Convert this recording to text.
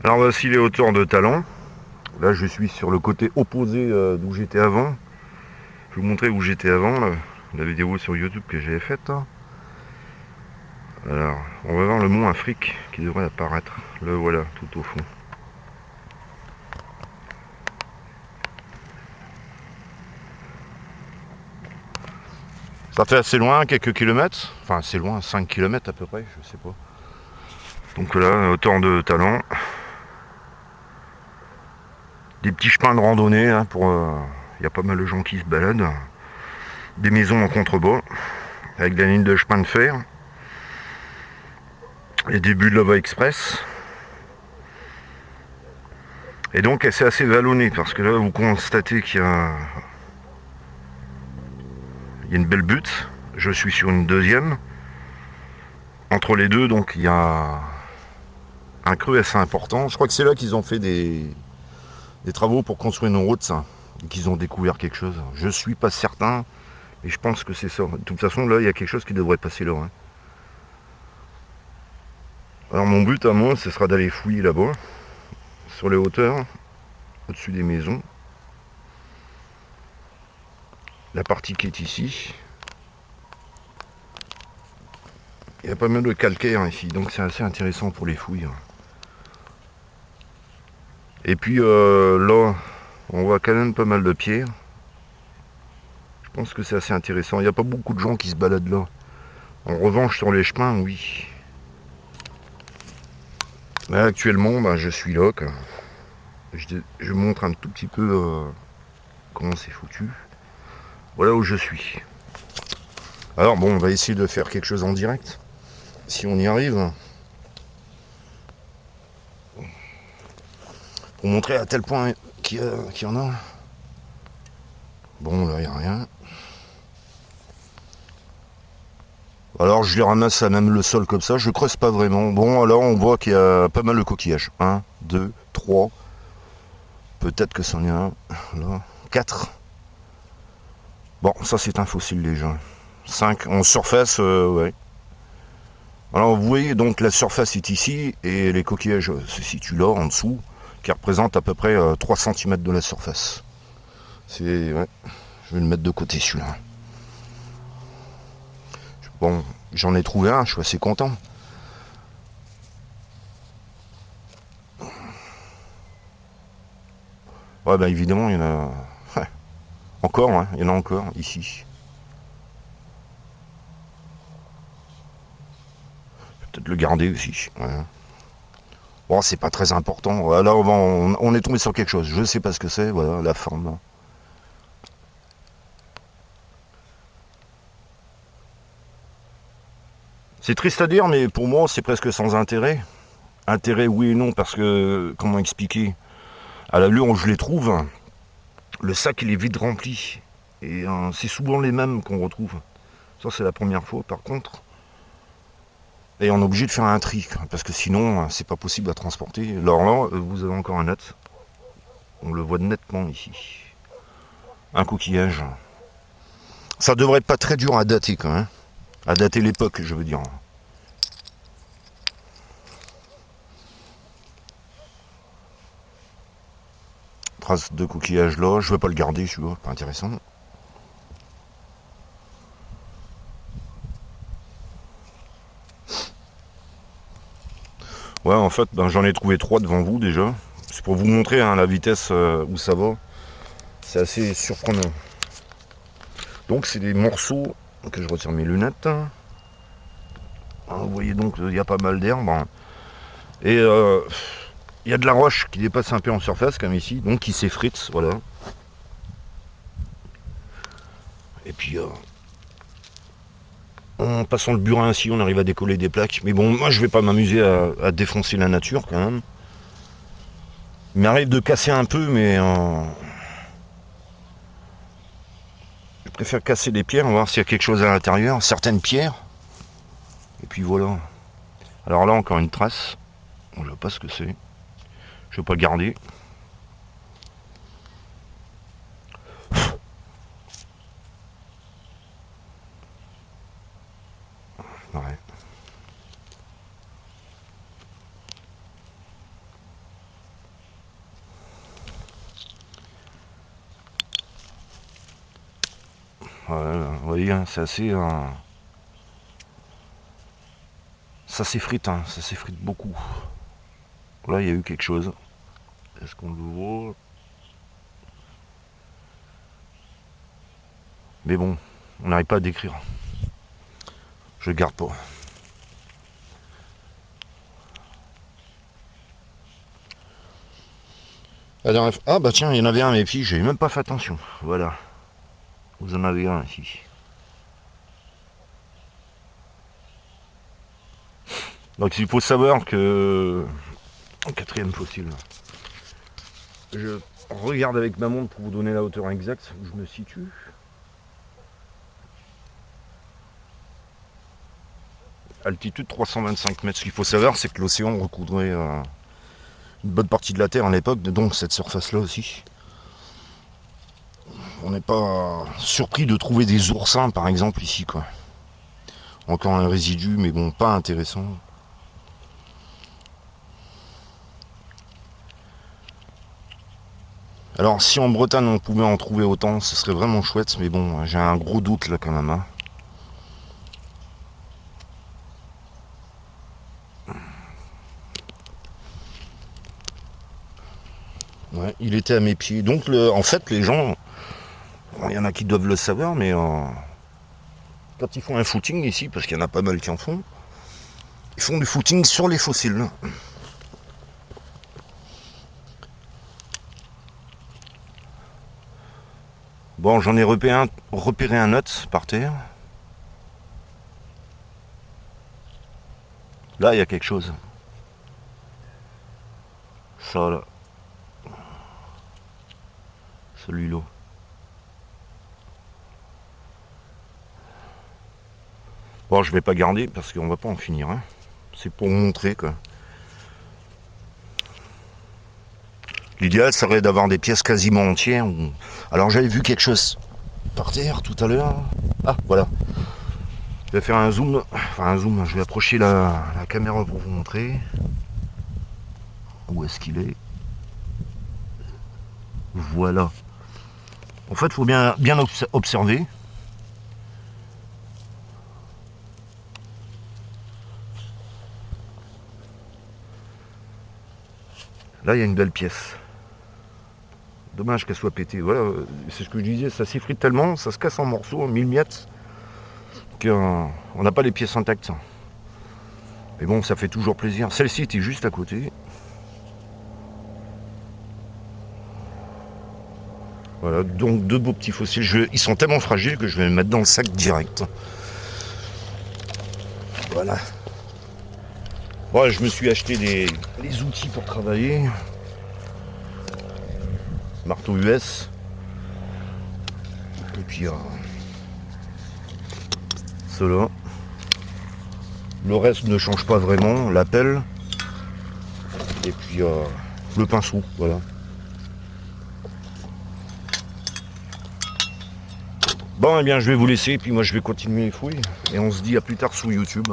Alors voici les hauteurs de Talent. Là je suis sur le côté opposé d'où j'étais avant. Je vais vous montrer où j'étais avant, là, la vidéo sur YouTube que j'avais faite. Là. Alors, on va voir le mont Afrique qui devrait apparaître. Le voilà, tout au fond. Ça fait assez loin, quelques kilomètres. Enfin assez loin, 5 kilomètres à peu près, je sais pas. Donc là, hauteur de Talent. Des petits chemins de randonnée, hein, pour... Il y a pas mal de gens qui se baladent. Des maisons en contrebas, avec des lignes de chemin de fer. Les débuts de la voie express. Et donc c'est assez vallonné, parce que là vous constatez qu'il y a une belle butte. Je suis sur une deuxième. Entre les deux, donc il y a un creux assez important. Je crois que c'est là qu'ils ont fait des travaux pour construire une route, ça. Et qu'ils ont découvert quelque chose. Je suis pas certain, mais je pense que c'est ça. De toute façon, là, il y a quelque chose qui devrait passer là. Hein. Alors mon but à moi, ce sera d'aller fouiller là-bas, sur les hauteurs, au-dessus des maisons. La partie qui est ici. Il y a pas mal de calcaire ici, donc c'est assez intéressant pour les fouilles. Et puis là, on voit quand même pas mal de pierres. Je pense que c'est assez intéressant. Il n'y a pas beaucoup de gens qui se baladent là. En revanche, sur les chemins, oui. Mais actuellement, bah, je suis là. Je montre un tout petit peu comment c'est foutu. Voilà où je suis. Alors bon, on va essayer de faire quelque chose en direct. Si on y arrive. Pour montrer à tel point qu'il y en a. Bon, là, il n'y a rien. Alors je les ramasse à même le sol comme ça, je creuse pas vraiment. Bon, alors on voit qu'il y a pas mal de coquillages. 1, 2, 3. Peut-être que c'en est un. Là. 4. Bon, ça c'est un fossile déjà. 5 en surface, ouais. Alors vous voyez donc la surface est ici et les coquillages se situent là en dessous, qui représentent à peu près 3 cm de la surface. C'est. Ouais. Je vais le mettre de côté celui-là. Bon, j'en ai trouvé un, je suis assez content. Ouais, bah évidemment, il y en a. Encore, hein, il y en a encore ici. Peut-être le garder aussi. Ouais. Bon, c'est pas très important. Là, on est tombé sur quelque chose. Je sais pas ce que c'est. Voilà, la forme. C'est triste à dire, mais pour moi, c'est presque sans intérêt. Intérêt, oui et non, parce que, comment expliquer? À l'allure où je les trouve, le sac, il est vite rempli. Et c'est souvent les mêmes qu'on retrouve. Ça, c'est la première fois, par contre. Et on est obligé de faire un tri, parce que sinon, c'est pas possible à transporter. Alors là, vous avez encore un net. On le voit nettement ici. Un coquillage. Ça devrait pas être très dur à dater, quand même. À dater l'époque, je veux dire. Trace de coquillage là. Je vais pas le garder, celui-là. Pas intéressant. Ouais, en fait, ben, j'en ai trouvé 3 devant vous déjà. C'est pour vous montrer hein, la vitesse où ça va. C'est assez surprenant. Donc c'est des morceaux que je retire mes lunettes. Vous voyez donc il y a pas mal d'herbe. Et il y a de la roche qui dépasse un peu en surface comme ici, donc qui s'effrite, voilà. Et puis en passant le burin ainsi, on arrive à décoller des plaques. Mais bon, moi je vais pas m'amuser à défoncer la nature quand même. Il m'arrive de casser un peu, mais je préfère casser des pierres, voir s'il y a quelque chose à l'intérieur, certaines pierres. Et puis voilà. Alors là, encore une trace. Je ne sais pas ce que c'est. Je ne vais pas le garder. Ouais. Voilà, vous voyez, hein, c'est assez... ça s'effrite, hein, ça s'effrite beaucoup. Là, il y a eu quelque chose. Est-ce qu'on le voit? Mais bon, on n'arrive pas à décrire. Je le garde pas. Ah bah tiens, il y en avait un, mais puis j'ai même pas fait attention. Voilà. Vous en avez un ici. Donc il faut savoir que... Quatrième fossile. Je regarde avec ma montre pour vous donner la hauteur exacte où je me situe. Altitude 325 mètres. Ce qu'il faut savoir, c'est que l'océan recouvrait une bonne partie de la Terre à l'époque, donc cette surface-là aussi. On n'est pas surpris de trouver des oursins, par exemple, ici, quoi. Encore un résidu, mais bon, pas intéressant. Alors, si en Bretagne on pouvait en trouver autant, ce serait vraiment chouette, mais bon, j'ai un gros doute là quand même. Hein. Ouais, il était à mes pieds. Donc, en fait, les gens, il y en a qui doivent le savoir, mais quand ils font un footing ici, parce qu'il y en a pas mal qui en font, ils font du footing sur les fossiles. Bon, j'en ai repéré un autre par terre. Là, il y a quelque chose. Ça, là. Celui-là. Bon, je vais pas garder parce qu'on va pas en finir. Hein. C'est pour montrer quoi. L'idéal serait d'avoir des pièces quasiment entières. Alors j'avais vu quelque chose par terre tout à l'heure. Ah, voilà. Je vais faire un zoom. Enfin, un zoom. Je vais approcher la caméra pour vous montrer. Où est-ce qu'il est? Voilà. En fait, il faut bien observer. Là, il y a une belle pièce. Dommage qu'elle soit pétée. Voilà, c'est ce que je disais. Ça s'effrite tellement, ça se casse en morceaux, en mille miettes, qu'on n'a pas les pièces intactes. Mais bon, ça fait toujours plaisir. Celle-ci était juste à côté. Voilà, donc deux beaux petits fossiles. Ils sont tellement fragiles que je vais les mettre dans le sac direct. Voilà. Bon, je me suis acheté les outils pour travailler. Marteau US. Et puis cela. Le reste ne change pas vraiment. La pelle. Et puis le pinceau. Voilà. Bon, eh bien, je vais vous laisser. Et puis moi, je vais continuer les fouilles. Et on se dit à plus tard sur YouTube.